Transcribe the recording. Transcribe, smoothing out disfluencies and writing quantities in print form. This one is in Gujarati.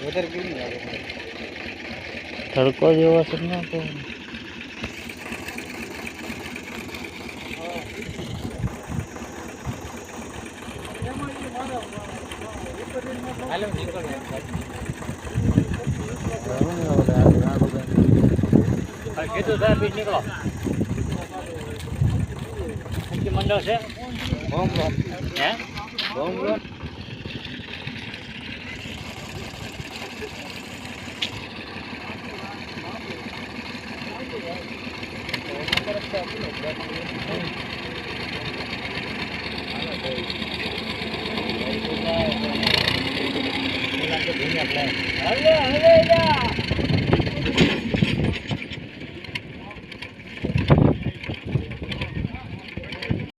વધારે કેવી લાગે તડકો જેવો છે ને તો હાલો નીકળો કીધું સાહેબ નીકળો મંડળ છે હોમ લોન હે હોમ લોન હવે